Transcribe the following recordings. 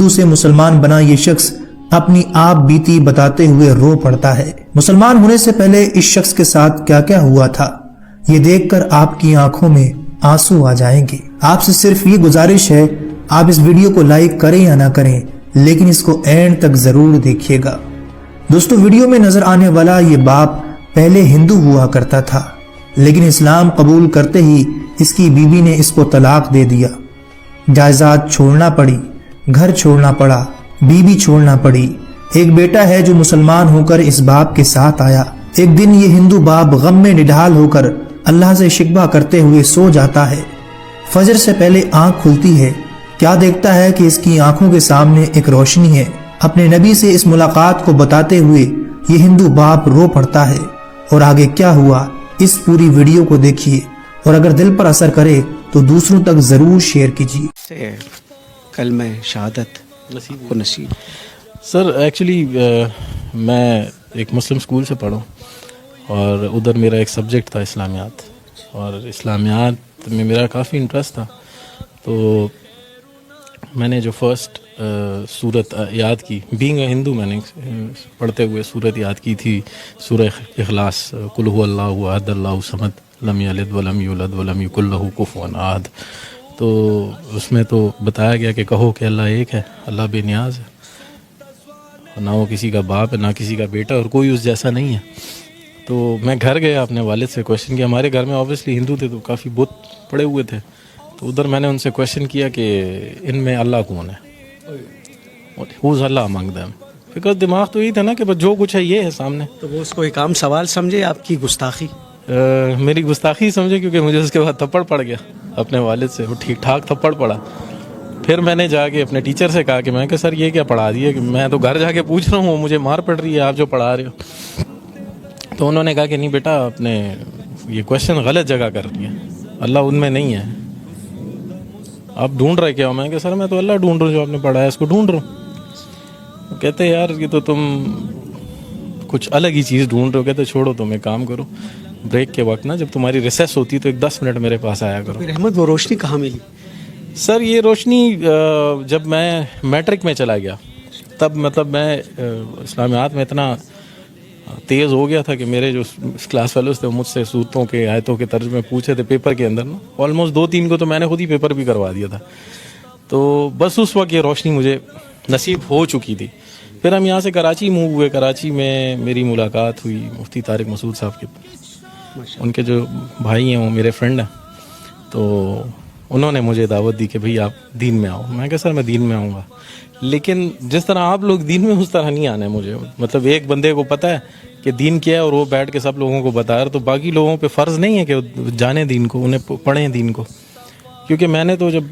ہندو سے مسلمان بنا یہ شخص اپنی آپ بیتی بتاتے ہوئے رو پڑتا ہے۔ مسلمان ہونے سے پہلے اس شخص کے ساتھ کیا کیا ہوا تھا، یہ دیکھ کر آپ کی آنکھوں میں آنسو آ جائیں گے۔ آپ سے صرف یہ گزارش ہے، آپ اس ویڈیو کو لائک کریں یا نہ کریں، لیکن اس کو اینڈ تک ضرور دیکھیے گا۔ دوستو، ویڈیو میں نظر آنے والا یہ باپ پہلے ہندو ہوا کرتا تھا، لیکن اسلام قبول کرتے ہی اس کی بیوی نے اس کو طلاق دے دیا۔ جائیداد چھوڑنا پڑی، گھر چھوڑنا پڑا، بیوی چھوڑنا پڑی۔ ایک بیٹا ہے جو مسلمان ہو کر اس باپ کے ساتھ آیا۔ ایک دن یہ ہندو باپ غم میں نڈھال ہو کر اللہ سے شکوہ کرتے ہوئے سو جاتا ہے۔ فجر سے پہلے آنکھ کھلتی ہے، کیا دیکھتا ہے کہ اس کی آنکھوں کے سامنے ایک روشنی ہے۔ اپنے نبی سے اس ملاقات کو بتاتے ہوئے یہ ہندو باپ رو پڑتا ہے، اور آگے کیا ہوا اس پوری ویڈیو کو دیکھیے، اور اگر دل پر اثر کرے تو دوسروں تک ضرور شیئر کیجیے۔ کلمہ شہادت کو نصیب۔ سر ایکچولی میں ایک مسلم اسکول سے پڑھا اور ادھر میرا ایک سبجیکٹ تھا اسلامیات، اور اسلامیات میں میرا کافی انٹرسٹ تھا، تو میں نے جو فرسٹ سورت یاد کی، بینگ اے ہندو، میں نے پڑھتے ہوئے سورت یاد کی تھی، سورہ اخلاص، قل هو اللہ احد اللہ صمد لم یلد ولم یولد ولم یکن لہ کفوا احد۔ تو اس میں تو بتایا گیا کہ کہو کہ اللہ ایک ہے، اللہ بے نیاز ہے، نہ وہ کسی کا باپ ہے نہ کسی کا بیٹا، اور کوئی اس جیسا نہیں ہے۔ تو میں گھر گیا، اپنے والد سے کویشچن کیا، ہمارے گھر میں اوبیسلی ہندو تھے تو کافی بت پڑے ہوئے تھے، تو ادھر میں نے ان سے کویشچن کیا کہ ان میں اللہ کون ہے، who's Allah among them, because دماغ تو یہی تھا نا کہ بس جو کچھ ہے یہ ہے سامنے۔ تو وہ اس کو ایک عام سوال سمجھے، آپ کی گستاخی؟ میری گستاخی سمجھے، کیونکہ مجھے اس کے بعد تھپڑ پڑ گیا اپنے والد سے، وہ ٹھیک ٹھاک تھپڑ پڑا۔ پھر میں نے جا کے اپنے ٹیچر سے کہا کہ میں کہ سر یہ کیا پڑھا دیا، کہ میں تو گھر جا کے پوچھ رہا ہوں، مجھے مار پڑ رہی ہے آپ جو پڑھا رہے ہو۔ تو انہوں نے کہا کہ نہیں بیٹا، آپ نے یہ کویشچن غلط جگہ کر دیا، اللہ ان میں نہیں ہے، آپ ڈھونڈ رہے کیا ہو؟ میں کہ سر میں تو اللہ ڈھونڈ رہا ہوں، جو آپ نے پڑھا ہے اس کو ڈھونڈ رہا ہوں۔ کہتے یار یہ تو تم کچھ الگ ہی چیز ڈھونڈ رہے ہو۔ کہتے چھوڑو، تم ایک کام کرو، بریک کے وقت نا جب تمہاری ریسیس ہوتی تو ایک 10 منٹ میرے پاس آیا کرو۔ پھر احمد وہ روشنی کہاں ملی؟ سر یہ روشنی جب میں میٹرک میں چلا گیا، تب مطلب میں اسلامیات میں اتنا تیز ہو گیا تھا کہ میرے جو کلاس فیلوز تھے وہ مجھ سے صورتوں کے آیتوں کے ترجمے پوچھے تھے پیپر کے اندر نا، آلموسٹ 2-3 کو تو میں نے خود ہی پیپر بھی کروا دیا تھا۔ تو بس اس وقت یہ روشنی مجھے نصیب ہو چکی تھی۔ پھر ہم یہاں سے کراچی موو ہوئے، کراچی میں میری ملاقات ہوئی مفتی طارق مسعود صاحب کے، ان کے جو بھائی ہیں وہ میرے فرینڈ ہیں، تو انہوں نے مجھے دعوت دی کہ بھئی آپ دین میں آؤ۔ میں کہا سر میں دین میں آؤں گا، لیکن جس طرح آپ لوگ دین میں اس طرح نہیں آنا ہے مجھے۔ مطلب ایک بندے کو پتہ ہے کہ دین کیا ہے اور وہ بیٹھ کے سب لوگوں کو بتا رہا، تو باقی لوگوں پہ فرض نہیں ہے کہ جانیں دین کو، انہیں پڑھیں دین کو۔ کیونکہ میں نے تو جب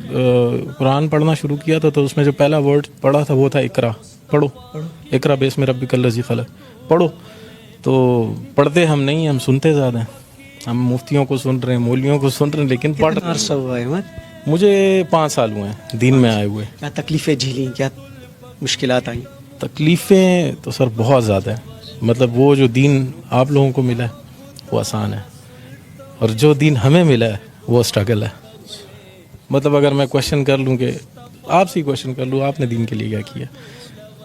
قرآن پڑھنا شروع کیا تھا تو اس میں جو پہلا ورڈ پڑھا تھا وہ تھا اقرا، پڑھو، اقرا باسم ربک الذی خلق، پڑھو۔ تو پڑھتے ہم نہیں، ہم سنتے زیادہ ہیں، ہم مفتیوں کو سن رہے ہیں، مولویوں کو سن رہے ہیں، لیکن پڑھ کتنا عرصہ ہوا ہے احمد؟ مجھے 5 سال ہوئے ہیں دین میں آئے ہوئے۔ کیا تکلیفیں جھیلیں، کیا مشکلات آئیں؟ تکلیفیں تو سر بہت زیادہ ہیں، مطلب وہ جو دین آپ لوگوں کو ملا ہے وہ آسان ہے، اور جو دین ہمیں ملا ہے وہ اسٹرگل ہے۔ مطلب اگر میں کویشچن کر لوں کہ آپ سے ہی کویشچن کر لوں آپ نے دین کے لیے کیا کیا،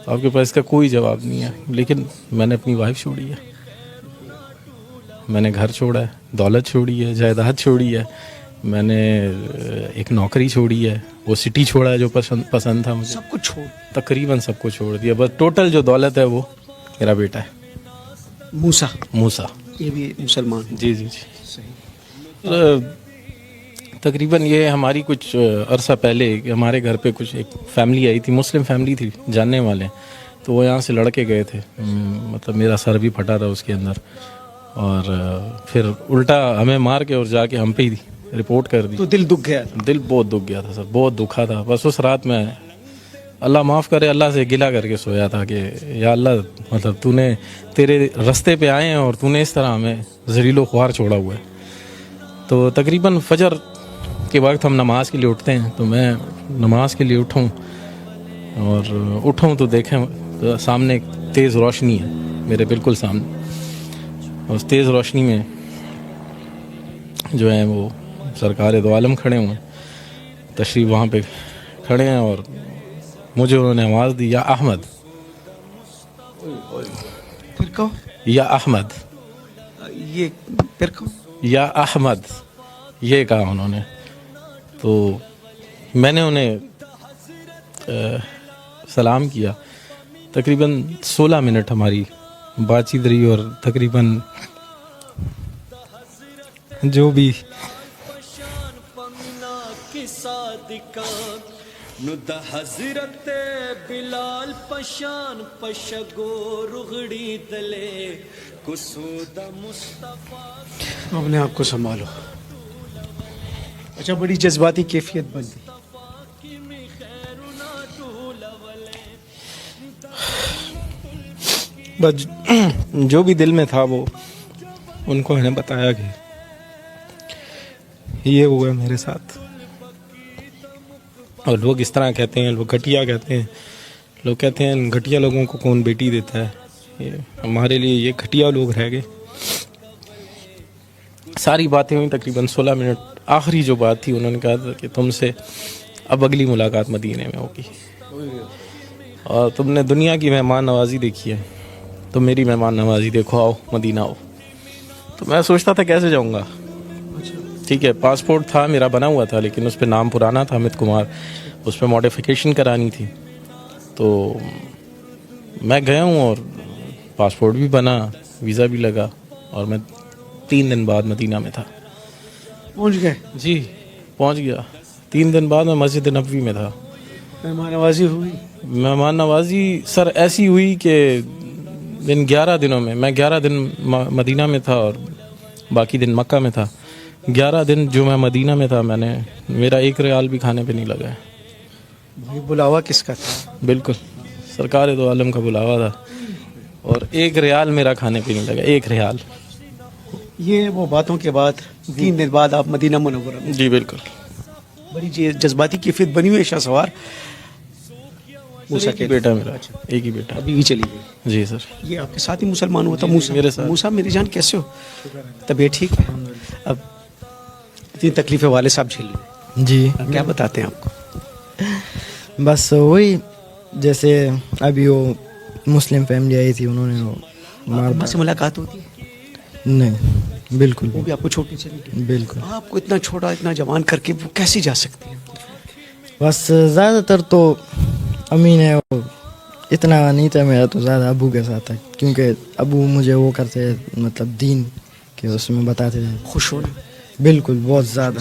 تو آپ کے پاس اس کا کوئی جواب نہیں ہے۔ لیکن میں نے اپنی وائف چھوڑی ہے، میں نے گھر چھوڑا ہے، دولت چھوڑی ہے، جائیداد چھوڑی ہے، میں نے ایک نوکری چھوڑی ہے، وہ سٹی چھوڑا ہے جو پسند تھا مجھے، سب کچھ چھوڑ، تقریباً سب کو چھوڑ دیا۔ بس ٹوٹل جو دولت ہے وہ میرا بیٹا ہے موسیٰ۔ یہ بھی مسلمان؟ جی جی جی۔ تقریباً یہ ہماری کچھ عرصہ پہلے ہمارے گھر پہ کچھ ایک فیملی آئی تھی، مسلم فیملی تھی، جاننے والے، تو وہ یہاں سے لڑکے گئے تھے، مطلب میرا سر بھی پھٹا تھا اس کے اندر، اور پھر الٹا ہمیں مار کے اور جا کے ہم پہ ہی رپورٹ کر دی۔ تو دل دکھ گیا؟ دل بہت دکھ گیا تھا سر، بہت دکھا تھا۔ بس اس رات میں اللہ معاف کرے اللہ سے گلہ کر کے سویا تھا کہ یا اللہ، مطلب تو نے تیرے رستے پہ آئے ہیں اور تو نے اس طرح ہمیں ذلیل و خوار چھوڑا ہوا ہے۔ تو تقریباً فجر کے وقت ہم نماز کے لیے اٹھتے ہیں، تو میں نماز کے لیے اٹھوں تو دیکھیں سامنے ایک تیز روشنی ہے میرے بالکل سامنے، اور اس تیز روشنی میں جو ہیں وہ سرکار دو عالم کھڑے ہوئے ہیں، تشریف وہاں پہ کھڑے ہیں، اور مجھے انہوں نے آواز دی یا احمد پھر کہو یا احمد یہ پھر کہو یا احمد یہ کہا انہوں نے. تو میں نے انہیں سلام کیا. تقریباً 16 منٹ ہماری بات چیت رہی اور تقریباً جو بھی حضرت بلال پشان پشگو رغڑی دلے کسود مصطفیٰ. اپنے آپ کو سنبھالو. اچھا بڑی جذباتی کیفیت بن گئی. بس جو بھی دل میں تھا وہ ان کو میں نے بتایا کہ یہ ہوا ہے میرے ساتھ. اور لوگ اس طرح کہتے ہیں, لوگ گھٹیا کہتے ہیں, لوگ کہتے ہیں ان گھٹیا لوگوں کو کون بیٹی دیتا ہے. ہمارے لیے یہ گھٹیا لوگ رہ گئے. ساری باتیں ہوئیں تقریباً 16 منٹ. آخری جو بات تھی انہوں نے کہا تھا کہ تم سے اب اگلی ملاقات مدینے میں ہوگی اور تم نے دنیا کی مہمان نوازی دیکھی ہے تو میری مہمان نوازی دیکھو, آؤ مدینہ آؤ. تو میں سوچتا تھا کیسے جاؤں گا. ٹھیک ہے پاسپورٹ تھا میرا بنا ہوا تھا لیکن اس پہ نام پرانا تھا امیت کمار, اس پہ ماڈیفیکیشن کرانی تھی. تو میں گیا ہوں اور پاسپورٹ بھی بنا, ویزا بھی لگا اور میں 3 دن بعد مدینہ میں تھا. پہنچ گئے. جی پہنچ گیا. 3 دن بعد میں مسجد نبوی میں تھا. مہمان نوازی ہوئی. مہمان نوازی سر ایسی ہوئی کہ 11 دنوں میں 11 دن مدینہ میں تھا اور باقی دن مکہ میں تھا. 11 دن جو میں مدینہ میں تھا میں نے میرا 1 ریال بھی کھانے پہ نہیں لگا ہے. بھائی بلاوا کس کا تھا؟ بالکل سرکار دو عالم کا بلاوا تھا اور 1 ریال میرا کھانے پہ نہیں لگا. 1 ریال. یہ وہ باتوں کے بعد 3 دن بعد آپ مدینہ منورہ میں. جی بالکل. بڑی جذباتی کیفیت بنی ہوئی ہے شاہ سوار. موسیٰ ایک ہی بیٹا میرا, ایک ہی بیٹا. ابھی بھی چلی گئی. جی سر. یہ آپ کے ساتھ ہی مسلمان ہوا تھا موسیٰ؟ میرے ساتھ. موسیٰ میری جان کیسے ہو؟ طبیعت ٹھیک ہے؟ اب اتنی تکلیفیں والد صاحب جھیل رہے جی ہیں, کیا بتاتے ہیں آپ کو؟ بس وہی جیسے ابھی وہ مسلم فیملی آئی تھی انہوں نے وہ ماں سے ملاقات ہوتی ہے؟ نہیں بالکل وہ بھی آپ کو چھوٹی چلی گئی. بالکل. آپ کو اتنا چھوٹا اتنا جوان کر کے وہ کیسی جا سکتی ہے؟ بس زیادہ تر تو امی نے وہ اتنا نہیں تھا میرا, تو زیادہ ابو کے ساتھ تھا کیونکہ ابو مجھے وہ کرتے مطلب دین کے اس میں بتاتے تھے. خوش ہونا. بالکل بہت زیادہ.